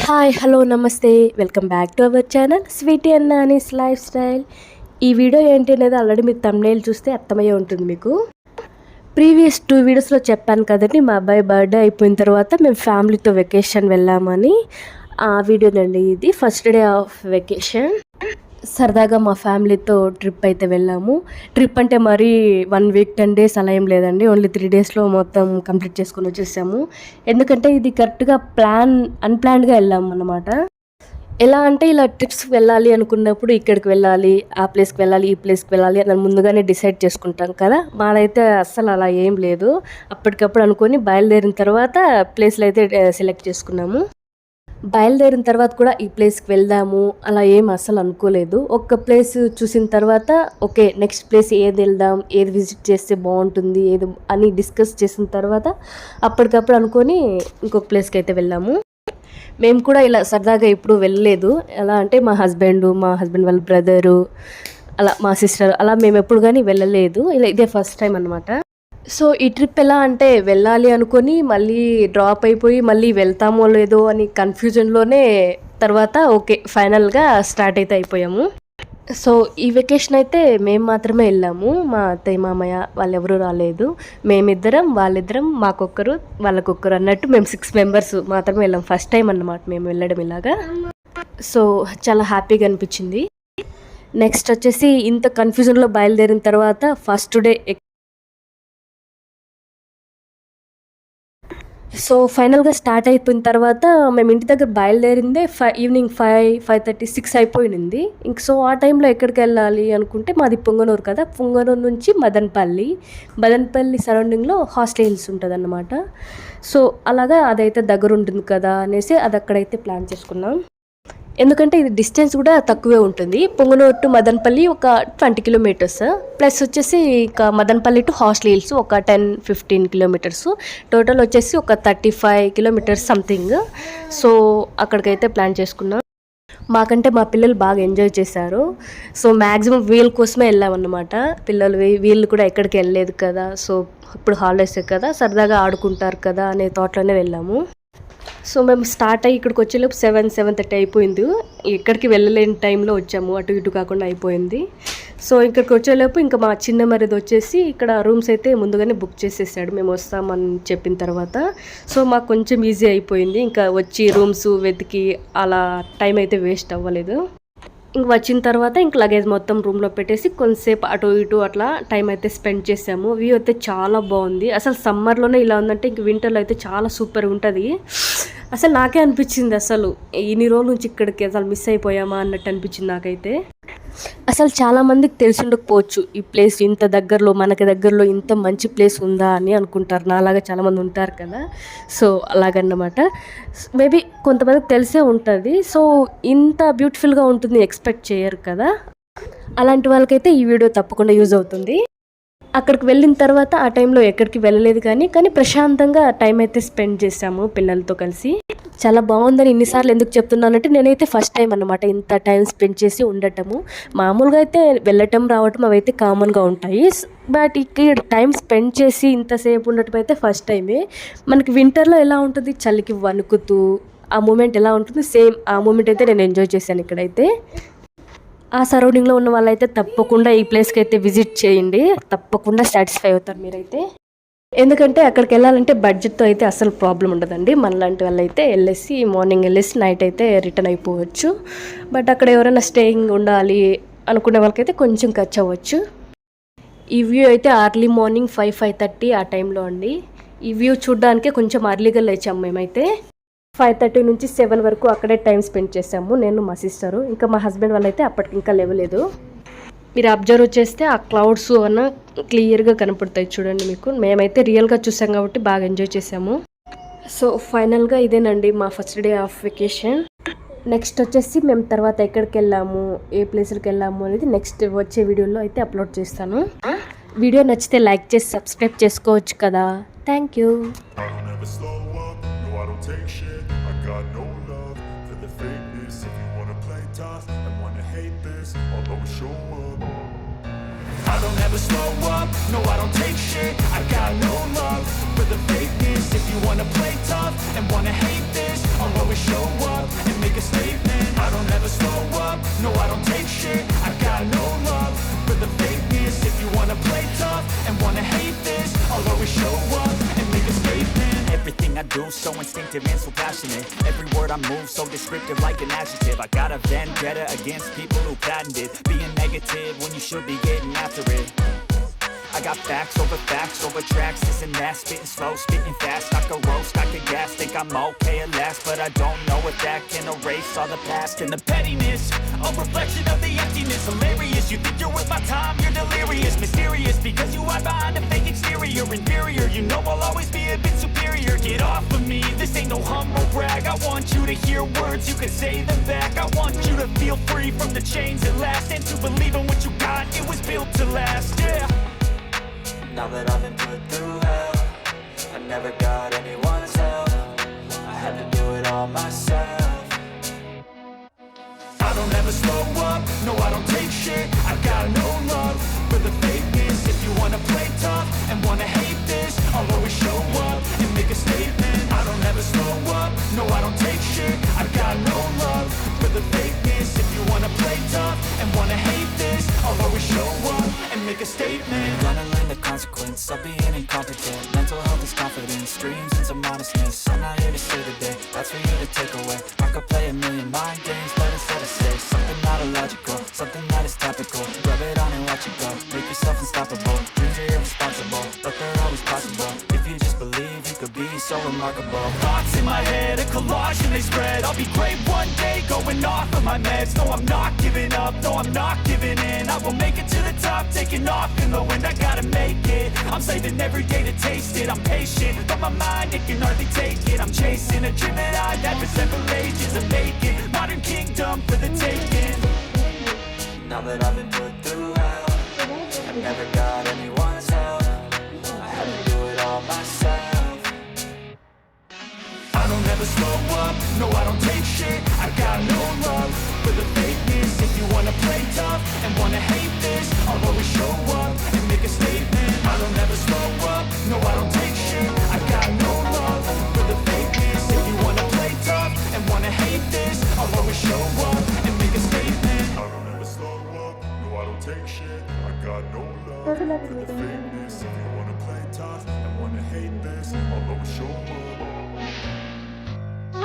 Hi hello namaste welcome back to our channel Sweety and Nani's lifestyle. ఈ video ఏంటి అనేది already మీరు thumbnail చూస్తే అర్థమయ్యే ఉంటుంది మీకు. ప్రీవియస్ 2 వీడియోస్లో చెప్పాను కదండి, మా అబ్బాయి బర్త్డే అయిపోయిన తర్వాత మేము ఫ్యామిలీతో వెకేషన్ వెళ్ళామని. ఆ వీడియోనండి ఇది. ఫస్ట్ డే ఆఫ్ వెకేషన్ సరదాగా మా ఫ్యామిలీతో ట్రిప్ అయితే వెళ్ళాము. ట్రిప్ అంటే మరీ 1 వీక్ 10 డేస్ అలా ఏం లేదండి, ఓన్లీ 3 డేస్లో మొత్తం కంప్లీట్ చేసుకొని వచ్చేసాము. ఎందుకంటే ఇది కరెక్ట్గా అన్ప్లాన్డ్గా వెళ్ళాము అన్నమాట. ఎలా అంటే ఇలా ట్రిప్స్ వెళ్ళాలి అనుకున్నప్పుడు ఇక్కడికి వెళ్ళాలి, ఆ ప్లేస్కి వెళ్ళాలి, ఈ ప్లేస్కి వెళ్ళాలి అని ముందుగానే డిసైడ్ చేసుకుంటాం కదా. మాదైతే అస్సలు అలా ఏం లేదు, అప్పటికప్పుడు అనుకొని బయలుదేరిన తర్వాత ప్లేస్లు అయితే సెలెక్ట్ చేసుకున్నాము. బయలుదేరిన తర్వాత కూడా ఈ ప్లేస్కి వెళ్దాము అలా ఏం అస్సలు అనుకోలేదు. ఒక్క ప్లేస్ చూసిన తర్వాత ఓకే నెక్స్ట్ ప్లేస్ ఏది వెళ్దాం, ఏది విజిట్ చేస్తే బాగుంటుంది ఏది అని డిస్కస్ చేసిన తర్వాత అప్పటికప్పుడు అనుకొని ఇంకొక ప్లేస్కి అయితే వెళ్ళాము. మేము కూడా ఇలా సరదాగా ఎప్పుడు వెళ్ళలేదు. ఎలా అంటే మా హస్బెండ్ వాళ్ళ బ్రదరు, అలా మా సిస్టర్, అలా మేము ఎప్పుడు కానీ వెళ్ళలేదు. ఇలా ఇదే ఫస్ట్ టైం అనమాట. సో ఈ ట్రిప్ ఎలా అంటే వెళ్ళాలి అనుకొని మళ్ళీ డ్రాప్ అయిపోయి మళ్ళీ వెళ్తామో లేదో అని కన్ఫ్యూజన్లోనే తర్వాత ఓకే ఫైనల్గా స్టార్ట్ అయితే అయిపోయాము. సో ఈ వెకేషన్ అయితే మేము మాత్రమే వెళ్ళాము, మా అత్తయ్య మామయ్య వాళ్ళెవరూ రాలేదు. మేమిద్దరం, వాళ్ళిద్దరం, మాకొక్కరు వాళ్ళకొక్కరు అన్నట్టు మేము 6 మెంబర్స్ మాత్రమే వెళ్ళాం. ఫస్ట్ టైం అన్నమాట మేము వెళ్ళడం ఇలాగా. సో చాలా హ్యాపీగా అనిపించింది. నెక్స్ట్ వచ్చేసి ఇంత కన్ఫ్యూజన్లో బయలుదేరిన తర్వాత ఫస్ట్ డే సో ఫైనల్గా స్టార్ట్ అయిపోయిన తర్వాత మేము ఇంటి దగ్గర బయలుదేరిందే ఈవినింగ్ 5:30, 6 అయిపోయింది. ఇంక సో ఆ టైంలో ఎక్కడికి వెళ్ళాలి అనుకుంటే మాది పుంగనూరు కదా, పుంగనూరు నుంచి మదనపల్లి సరౌండింగ్లో హాస్టల్ హిల్స్ ఉంటుంది అన్నమాట. సో అలాగా అదైతే దగ్గర ఉంటుంది కదా అనేసి అది అక్కడైతే ప్లాన్ చేసుకున్నాం. ఎందుకంటే ఇది డిస్టెన్స్ కూడా తక్కువే ఉంటుంది. పుంగనూరు టు మదనపల్లి ఒక 20 కిలోమీటర్స్, ప్లస్ వచ్చేసి ఇక మదనపల్లి టు హాస్టల్ హిల్స్ ఒక 10-15 కిలోమీటర్స్, టోటల్ వచ్చేసి ఒక 35 కిలోమీటర్స్ సంథింగ్. సో అక్కడికైతే ప్లాన్ చేసుకున్నాం. మాకంటే మా పిల్లలు బాగా ఎంజాయ్ చేశారు. సో మ్యాక్సిమం వీళ్ళ కోసమే వెళ్ళామన్నమాట. వీళ్ళు కూడా ఎక్కడికి వెళ్ళలేదు కదా, సో ఇప్పుడు హాలిడేస్ కదా సరదాగా ఆడుకుంటారు కదా అనే థాట్లోనే వెళ్ళాము. సో మేము స్టార్ట్ అయ్యి ఇక్కడికి వచ్చేలోపు 7-7:30 అయిపోయింది. ఎక్కడికి వెళ్ళలేని టైంలో వచ్చాము, అటు ఇటు కాకుండా అయిపోయింది. సో ఇక్కడికి వచ్చేలోపు ఇంకా మా చిన్న మరిది వచ్చేసి ఇక్కడ రూమ్స్ అయితే ముందుగానే బుక్ చేసేసాడు మేము వస్తామని చెప్పిన తర్వాత. సో మాకు కొంచెం ఈజీ అయిపోయింది, ఇంకా వచ్చి రూమ్స్ వెతికి అలా టైం అయితే వేస్ట్ అవ్వలేదు. ఇంక వచ్చిన తర్వాత ఇంక లగేజ్ మొత్తం రూమ్లో పెట్టేసి కొంతసేపు అటు ఇటు అట్లా టైం అయితే స్పెండ్ చేసాము. వ్యూ అయితే చాలా బాగుంది. అసలు సమ్మర్లోనే ఇలా ఉందంటే ఇంక వింటర్లో అయితే చాలా సూపర్గా ఉంటుంది. అసలు నాకే అనిపించింది అసలు ఇన్ని రోజుల నుంచి ఇక్కడికి అసలు మిస్ అయిపోయామా అన్నట్టు అనిపించింది నాకైతే. అసలు చాలామందికి తెలిసి ఉండకపోవచ్చు ఈ ప్లేస్ ఇంత దగ్గరలో, మనకి దగ్గరలో ఇంత మంచి ప్లేస్ ఉందా అని అనుకుంటారు. నాలాగా చాలామంది ఉంటారు కదా. సో అలాగన్నమాట. మేబీ కొంతమందికి తెలిసే ఉంటుంది. సో ఇంత బ్యూటిఫుల్గా ఉంటుంది ఎక్స్పెక్ట్ చేయరు కదా. అలాంటి వాళ్ళకైతే ఈ వీడియో తప్పకుండా యూజ్ అవుతుంది. అక్కడికి వెళ్ళిన తర్వాత ఆ టైంలో ఎక్కడికి వెళ్ళలేదు కానీ ప్రశాంతంగా టైం అయితే స్పెండ్ చేసాము పిల్లలతో కలిసి. చాలా బాగుందని ఇన్నిసార్లు ఎందుకు చెప్తున్నానంటే నేనైతే ఫస్ట్ టైం అన్నమాట ఇంత టైం స్పెండ్ చేసి ఉండటము. మామూలుగా అయితే వెళ్ళటం రావటం అవైతే కామన్గా ఉంటాయి, బట్ ఇక్కడ టైం స్పెండ్ చేసి ఇంతసేపు ఉండటం అయితే ఫస్ట్ టైమే. మనకి వింటర్లో ఎలా ఉంటుంది, చలికి వణుకుతూ ఆ మూమెంట్ ఎలా ఉంటుంది, సేమ్ ఆ మూమెంట్ అయితే నేను ఎంజాయ్ చేశాను ఇక్కడైతే. ఆ సరౌండింగ్లో ఉన్న వాళ్ళైతే తప్పకుండా ఈ ప్లేస్కి అయితే విజిట్ చేయండి, తప్పకుండా సాటిస్ఫై అవుతారు మీరైతే. ఎందుకంటే అక్కడికి వెళ్ళాలంటే బడ్జెట్తో అయితే అసలు ప్రాబ్లం ఉండదండి. మనలాంటి వాళ్ళు అయితే మార్నింగ్ వెళ్ళేసి నైట్ అయితే రిటర్న్ అయిపోవచ్చు. బట్ అక్కడ ఎవరైనా స్టేయింగ్ ఉండాలి అనుకునే వాళ్ళకైతే కొంచెం ఖర్చు అవ్వచ్చు. ఈ వ్యూ అయితే అర్లీ మార్నింగ్ 5-5:30 ఆ టైంలో అండి. ఈ వ్యూ చూడడానికే కొంచెం అర్లీగా లేచాము మేమైతే. 5:30 నుంచి 7 వరకు అక్కడే టైం స్పెండ్ చేసాము నేను, మా సిస్టరు, ఇంకా మా హస్బెండ్ వాళ్ళైతే అప్పటికి ఇంకా లేవలేదు. మీరు అబ్జర్వ్ చేస్తే ఆ క్లౌడ్స్ అన్న క్లియర్గా కనపడతాయి చూడండి మీకు. మేమైతే రియల్గా చూసాం కాబట్టి బాగా ఎంజాయ్ చేసాము. సో ఫైనల్గా ఇదేనండి మా first day of vacation. Next వచ్చేసి మేము తర్వాత ఎక్కడికి వెళ్ళాము, ఏ ప్లేస్కి వెళ్ళాము అనేది నెక్స్ట్ వచ్చే వీడియోలో అయితే అప్లోడ్ చేస్తాను. వీడియో నచ్చితే లైక్ చేసి సబ్స్క్రైబ్ చేసుకోవచ్చు కదా. Thank you. I don't ever slow up, no I don't take shit. I got no love for the fakeness. If you wanna play tough and wanna hate this, I'll always show up. do, so instinctive and so passionate. Every word I move, so descriptive like an adjective. I got a vendetta against people who patented being negative when you should be getting after it. I got facts over tracks, this and that, spitting slow, spitting fast, I could roast, I could gas, think I'm okay at last, but I don't know if that can erase all the past and the pettiness, a reflection of the emptiness, hilarious, you think you're worth my time, you're delirious, mysterious, because you hide behind a fake exterior, inferior, you know I'll always be a bit superior, get off of me, this ain't no humble brag, I want you to hear words, you can say them back, I want you to feel free from the chains at last, and to believe in what you got, it was built to last, yeah. Now that I've been put through hell, I never got anyone's help, I had to do it all myself. I don't ever slow up, no I don't take shit, I got no love for the fakeness. If you wanna play tough and wanna hate this, I'll always show up and make a statement. I don't ever slow up, no I don't take shit, I got no love for the fakeness. If you wanna play tough and wanna hate this, I'll always show up and make a statement. Gonna learn the consequence of being incompetent. Mental health is confidence, dreams and some modestness. I'm not here to save the day, that's for you to take away. I could play a million mind games, but instead I say something not illogical, something that is topical. Rub it on and watch it go, make yourself unstoppable. Dreams are irresponsible, but they're always possible. If you just believe, you could be so remarkable. Thoughts in my head, a collage and they spread. I'll be great one day, going off of my meds. No, I'm not giving up, no, I'm not giving in. I will make it to the top, taking off in the wind. I gotta make it, I'm saving every day to taste it. I'm patient, but my mind, it can hardly take it. I'm chasing a dream that I've had for several ages. I'm making modern kingdom for the taking. Now that I've been put through hell, I never got anyone's help, I had to do it all myself. I don't ever slow up, no I don't take shit, I got no love for the fakeness. If you wanna play tough and wanna hate this, I'll always show up and make a statement. I don't ever slow up, no I don't take shit, I got no love for the fakeness. If you wanna play tough and wanna hate this, I'll always show up and make a statement. I don't ever slow up, no I don't take shit, I got no love for the fakeness.